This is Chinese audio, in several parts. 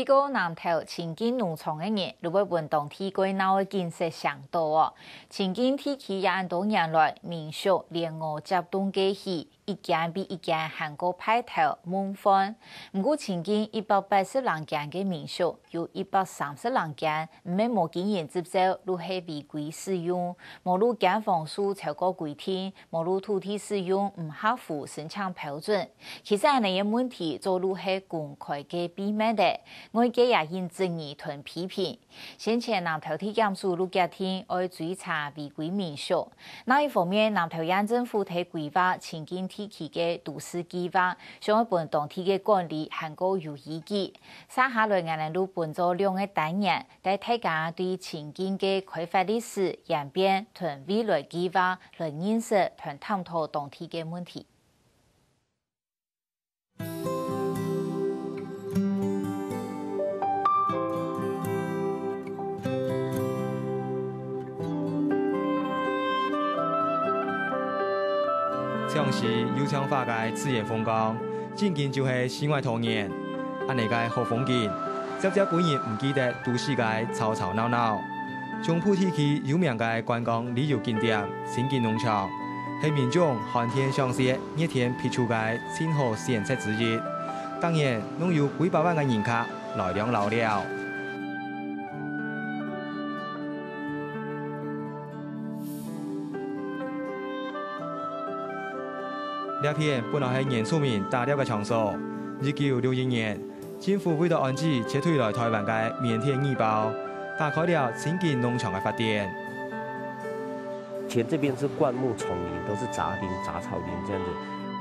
去过南投清境农场的人，如果运动体过脑的建设上多哦。清境地区也很多年来民宿连五接动过去，一间比一间韩国派头满翻。不过清境180人间的民宿，有130人间唔免无经验接手，如系违规使用，无如间房数超过规定，无如土地使用唔合乎申请标准。其实呢个问题做如系公开嘅秘密的。外界也因争议同批评。先前南投体检署陆家天爱追查违规民宿，另一方面，南投县政府提规划清境地区嘅都市计划，想要本当地嘅管理韩国有意见。接下来我哋路本做2个单元，带大家对清境嘅开发历史、演变同未来计划来认识同探讨当地嘅问题。像是油腔化嘅自然风光，正经就是世外桃源。安尼嘅好风景，接本人唔记得都市嘅吵吵闹闹。中埔地区有名嘅观光旅游景点清境农场，系民众寒天想食、热天辟出嘅清好选择之一。当然，拢有几百万嘅人客来量老了。这片本来是原住民打猎嘅场所。1961年，政府为了安置撤退来台湾嘅缅甸移胞，打开了清境农场嘅发电。前这边是灌木丛林，都是杂林、杂草林这样子。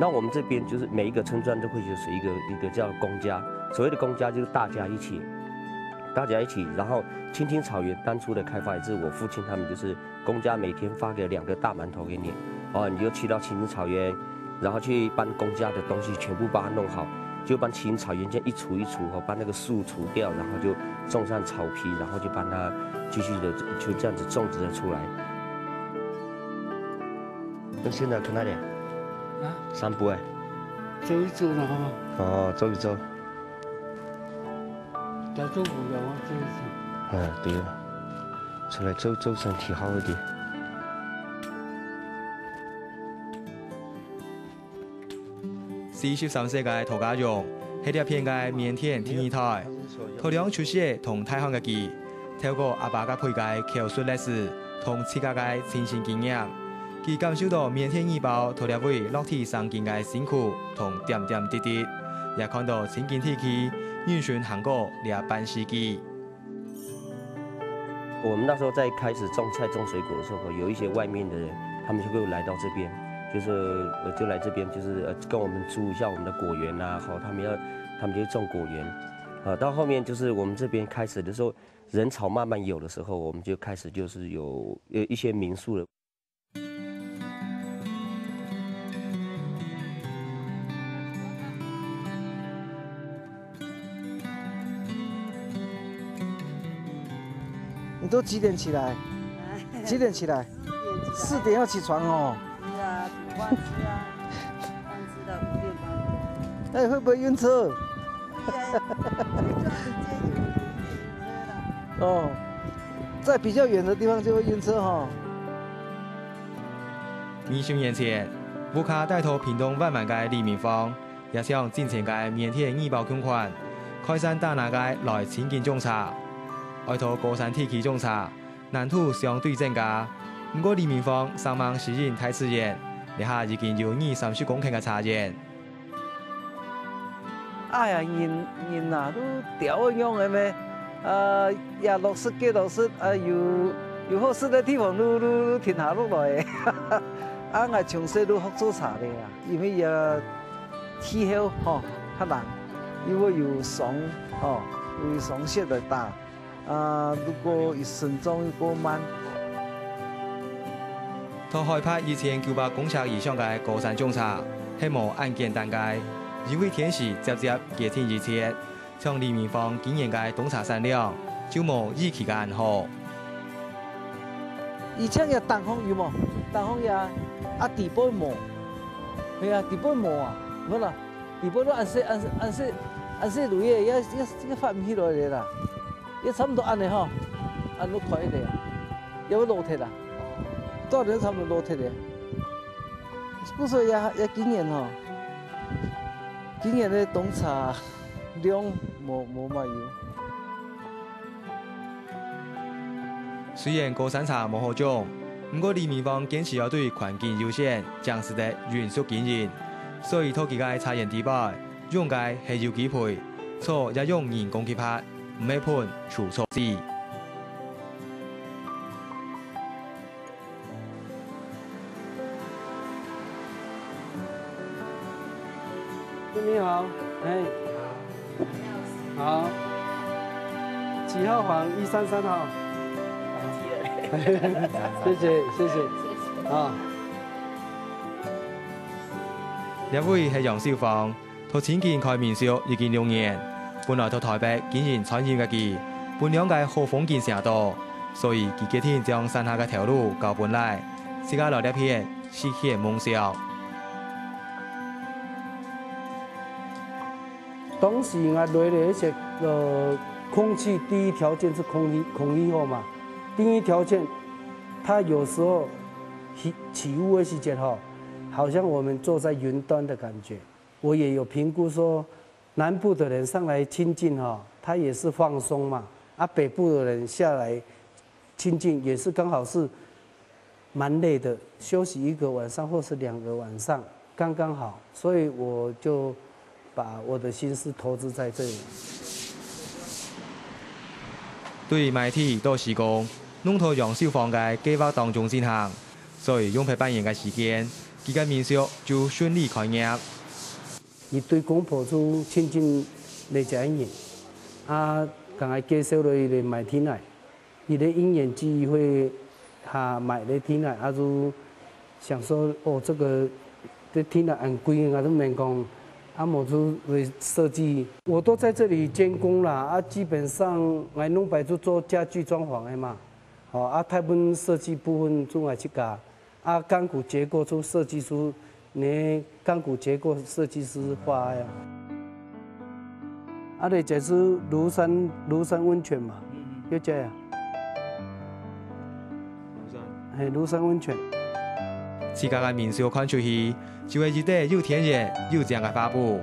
那我们这边就是每一个村庄都会就是一个叫公家，所谓的公家就是大家一起，然后青青草原当初的开发也是我父亲他们就是公家每天发个2个大馒头给你，哦，你就去到青青草原。然后去把公家的东西全部把它弄好，就把青草原这样一除一除，把那个树除掉，然后就种上草皮，然后就把它继续的就这样子种植了出来。那现在去哪里？啊？散步哎。走一走了哈。哦，走一走。在走无聊啊，走一走。对了，出来走走，身体好一点。43世嘅涂家荣，喺呢一片嘅缅甸天二台，佢俩出世同太行嘅記，透過阿爸嘅培介口述歷史同自家嘅親身經驗，佢感受到緬甸移胞同兩位落地生根嘅辛苦同點點滴滴，也看到清境地區運順韓國2半世紀。我們那時候在開始種菜種水果的時候，有一些外面的人，他們就會來到這邊。就来这边，就是跟我们租一下我们的果园啊，好，他们就种果园，啊，到后面就是我们这边开始的时候，人潮慢慢有的时候，我们就开始就是有一些民宿了。你都几点起来？几点起来？4点要起床哦。饭吃啊，饭吃到5点半。哎，会不会晕车？哦，在比较远的地方就会晕车哈。20年前，乌卡带头屏东万万嘅李明芳，也向之前嘅缅甸移胞捐款，开山打那嘅来清境种茶，爱到高山地区种茶，难度相对增加。不过李明芳上网吸引太自然。你下已經有20-30公頃嘅茶園。哎呀，人啊都屌一樣嘅咩？也落雪嘅落雪，有好雪嘅地方都停下落來。我從細都學做茶嘅啊，因為氣候較冷，如果有霜有霜雪的大，如果生長又過慢。他開拍2900公尺以上嘅高山種茶，係無按簡單嘅，因為天時接熱天熱切，像李明芳經驗嘅冬茶產量就無預期嘅很好。以前嘅東風有冇？東風呀，地波冇，係啊，地波冇啊，冇啦，地波都按啊，说路也发唔起来咧啦，也差不多安尼吼，安尼快一点，要落铁啦，多年差不多落铁咧。不说也今年吼，今年的冬茶量无嘛有。虽然高山茶无好种，不过李明芳坚持要对环境优先，将是得匀速经营，所以托佢嘅茶园地板用嘅係有機配，草也用人工去拍，唔係盤除錯字。你好，哎，好，几号房？133号。谢谢，啊。呢位係楊少芳，佢前建開民宿已經6年，本來到台北經營餐飲嘅佢，本兩嘅好風景成多，所以佢決定將山下嘅條路交本來，自家來一片實現夢想。當時我來了一些空氣，第一條件是空氣好嘛。第一條件，它有時候起霧的時間哈，好像我們坐在雲端的感覺。我也有評估說，南部的人上來親近哈，他也是放鬆嘛。啊，北部的人下來親近也是剛好是蠻累的，休息1個晚上或是2個晚上，剛剛好。所以我就把我的心思投資在這裡。對媒體到施工，弄到楊少芳嘅計劃當中進行，所以用佢半年嘅時間，佢嘅民宿就順利開業。伊對公婆就親近嚟食姻緣，啊，剛才介紹了伊嚟買天奶，伊嚟姻緣機會下買嚟天奶，啊就想說哦，這個天奶很貴，我都免講。啊，我就會設計，我都在這裡監工啦。啊，基本上我弄白就做家具裝潢的嘛。哦，啊，台本設計部分就我去搞。啊，鋼骨結構就設計師，你鋼骨結構設計師畫呀。啊，你這是廬山溫泉嘛？要這樣。係廬山溫泉。自家嘅民宿看出去，就係一啲又天然又正嘅花圃。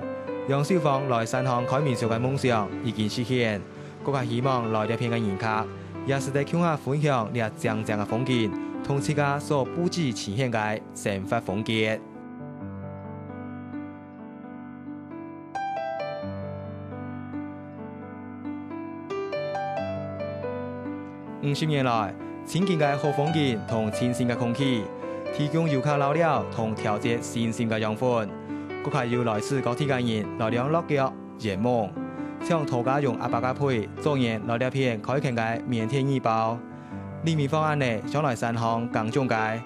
楊少芳來山上開民宿嘅夢想已經實現，佢係希望來一片嘅人客，也是在向下分享呢正嘅風景，同自家所佈置呈現嘅生活風格。50年來，親近嘅好風景同清新嘅空氣，提供遊客留了同調節身心嘅養分，佢係要來自各地嘅人來兩落腳圓夢，像土家用800個配，昨年來了片開墾嘅緬甸衣包，李明芳安尼想來山上耕種嘅，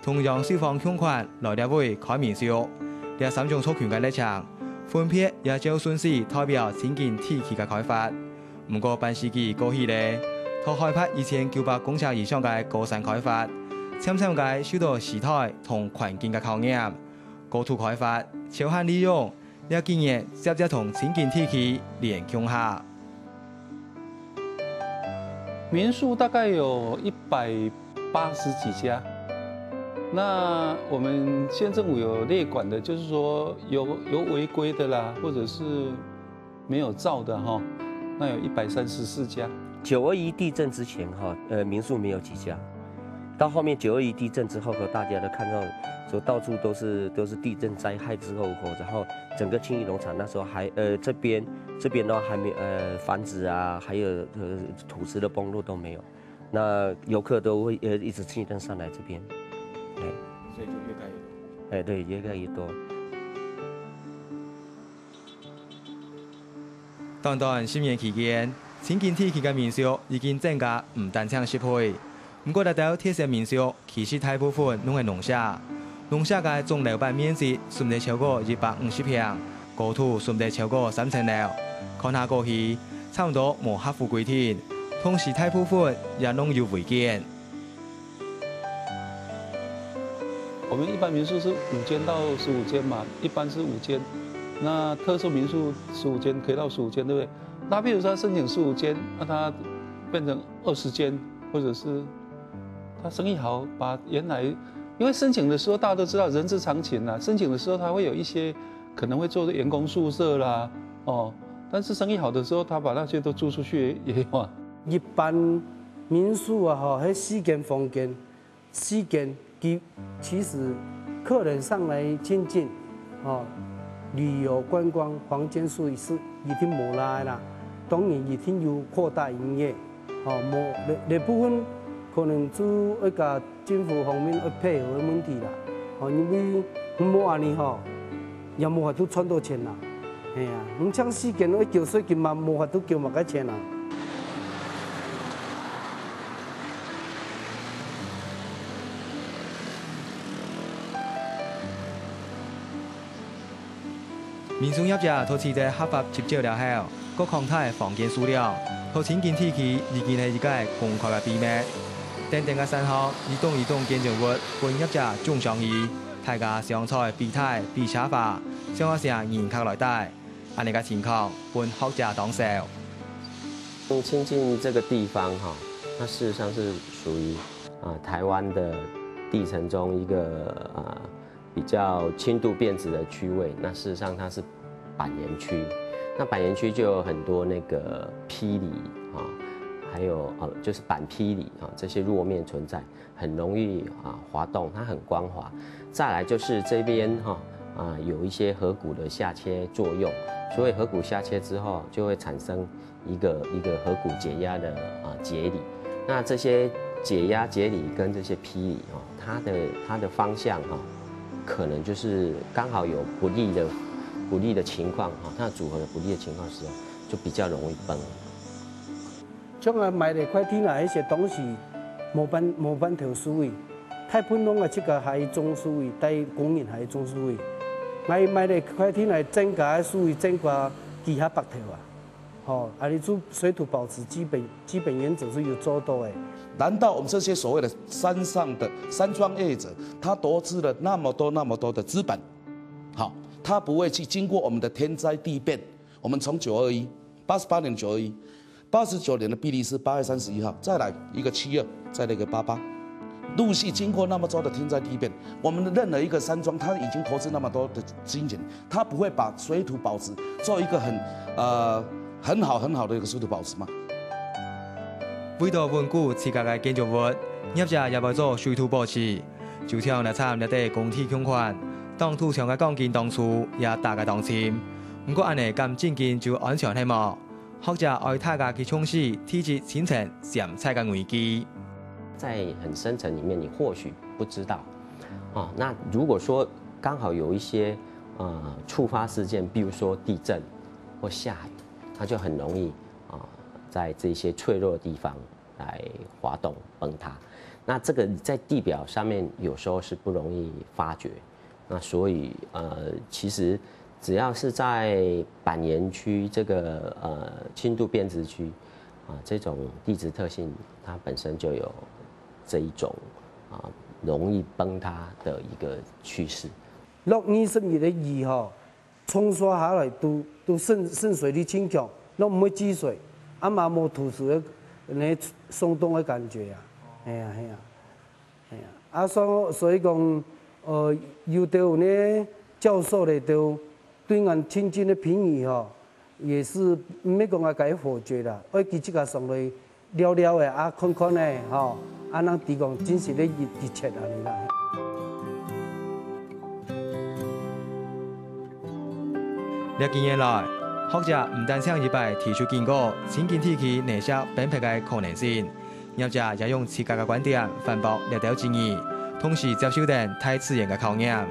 同楊少芳向款來了位開民宿，呢3種族群嘅立場，分別也就算是代表親近地區嘅開發，唔過半世紀過去咧。佢開發2900公尺以上嘅高山開發，漸漸嘅受到時代同環境嘅考驗。高土開發超限利用，也經驗直接同親近地區連強下。民宿大概有180幾家，那我們縣政府有列管的，就是說有違規的啦，或者是沒有照的哈，那有134家。921地震之前哈，民宿沒有幾家，到後面921地震之後，大家都看到，說到處都是地震災害之後，然後整個青怡農場那時候還這邊的話還沒房子啊，還有土石的崩落都沒有，那遊客都會一直競爭上來這邊，所以就越蓋越多。對，越蓋越多。短短10年期間，親近地區嘅民宿已經增加唔單止10倍。不過，達到鐵線民宿其實大部分攏係農舍，農舍嘅總樓板面積算得超過150平，高度算得超過3層樓。看下過去，差唔多無合乎規定，同時大部分也攏有違建。我們一般民宿是5間到15間嘛，一般是5間。那特殊民宿15间可以到15间，对不对？那比如说他申请15间，那他变成20间，或者是他生意好，把原来因为申请的时候大家都知道人之常情啦，申请的时候他会有一些可能会做员工宿舍啦，哦，但是生意好的时候他把那些都租出去也有啊。一般民宿啊，吼，迄4间房间，4间其实客人上来亲近，哦，旅游观光房间数是一定无拉的啦，当然一定有扩大营业，哦，无那部分可能就那个政府方面要配合的问题啦，哦，因为无安尼吼，也无法度赚到钱啦，哎呀，唔像4间要叫税金嘛，无法度叫嘛个钱啦。民宿业者托持在合法执照了后，各康泰房间数量，和亲近天气已经是一个公开的秘密。等等嘅3項移動建築物，本業者總商議，大家上菜備態備茶法，上個成嚴格來帶，安尼嘅情況，本學者當受。亲近这个地方哈，那事实上是属于台湾的地层中一个比较轻度变质的区位。那事实上它是板岩区，那板岩区就有很多那个霹雳啊，还有就是板霹雳啊这些弱面存在，很容易滑动，它很光滑。再来就是这边有一些河谷的下切作用，所以河谷下切之后就会产生一个河谷解压的节理。那这些解压节理跟这些霹雳它的方向可能就是刚好有不利的情况它的组合的不利的情况时候，就比较容易崩。像买嚟块天啊，迄些东西无办特殊位，太普通啊，这个还中殊位，在公园还中殊位。买嚟块天来增加殊位，增加其他北头啊。哦，你做水土保持基本原则是有做到的。难道我们这些所谓的山上的山庄业者，他投资了那么多的资本，好，他不会去经过我们的天灾地变？我们从88年921，89年的比利时8月31号，再来一个72，再来一个88，陆续经过那么多的天灾地变，我们的任何一个山庄，他已经投资那么多的金钱，他不会把水土保持做一个很好的一个水土保持吗？为到稳固自家嘅建築物，業者也要做水土保持，就像嚟參一啲工體強權，當土牆嘅鋼筋當初也大嘅當前，不過安尼咁正經就安全係冇？學者愛大家去重視體質形成潛在嘅危機。在很深層裡面，你或許不知道，那如果說剛好有一些觸發事件，比如說地震或下雨，它就很容易在这些脆弱的地方来滑动崩塌。那这个在地表上面有时候是不容易发觉。那所以其实只要是在板岩区这个轻度变质区这种地质特性，它本身就有这一种容易崩塌的一个趋势。落20日的雨冲刷下来都渗水率清强，都唔会积水。嘛冇土石的那松动的感觉啊，系啊，所以讲，有的呢教授咧都对俺亲近的评语也是唔要讲甲伊否决啦，我记这个上来了了的看看咧咱提供真实的热切安尼啦。歷幾年來，學者唔單向日擺提出建構親近地區內設崩塌嘅可能性，業者也用自家嘅觀點反駁呢條建議，同時接受定太自然嘅考驗。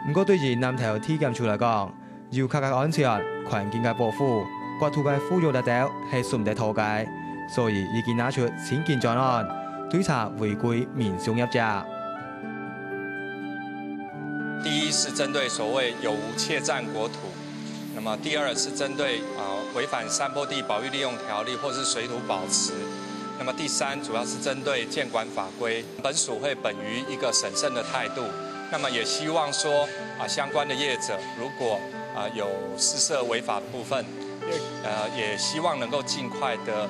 不過對於南投體檢處來講，遊客嘅安全、環境嘅保護、國土嘅富裕呢條係順得拖街，所以已經拿出親近專案，對查違規民宿業者。第一是針對所謂有無竊佔國土。那麼第二是針對違反山坡地保育利用條例或是水土保持。那麼第三主要是針對建管法規。本署會本於一個審慎的態度，那么也希望说相关的业者如果有私设违法的部分，也希望能够尽快的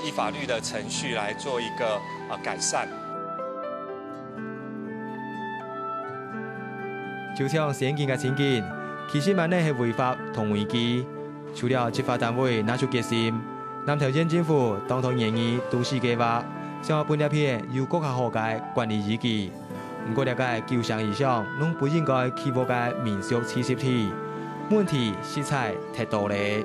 依法律的程序来做一个改善。就像先前嘅情景，其实万呢係違法同違紀，除了執法單位拿出決心，南投縣政府當堂研議都市計劃，想本一片由國家學界管理依據。不過，了解9項以上，攏不應該起步嘅民俗70體，問題實在太多咧。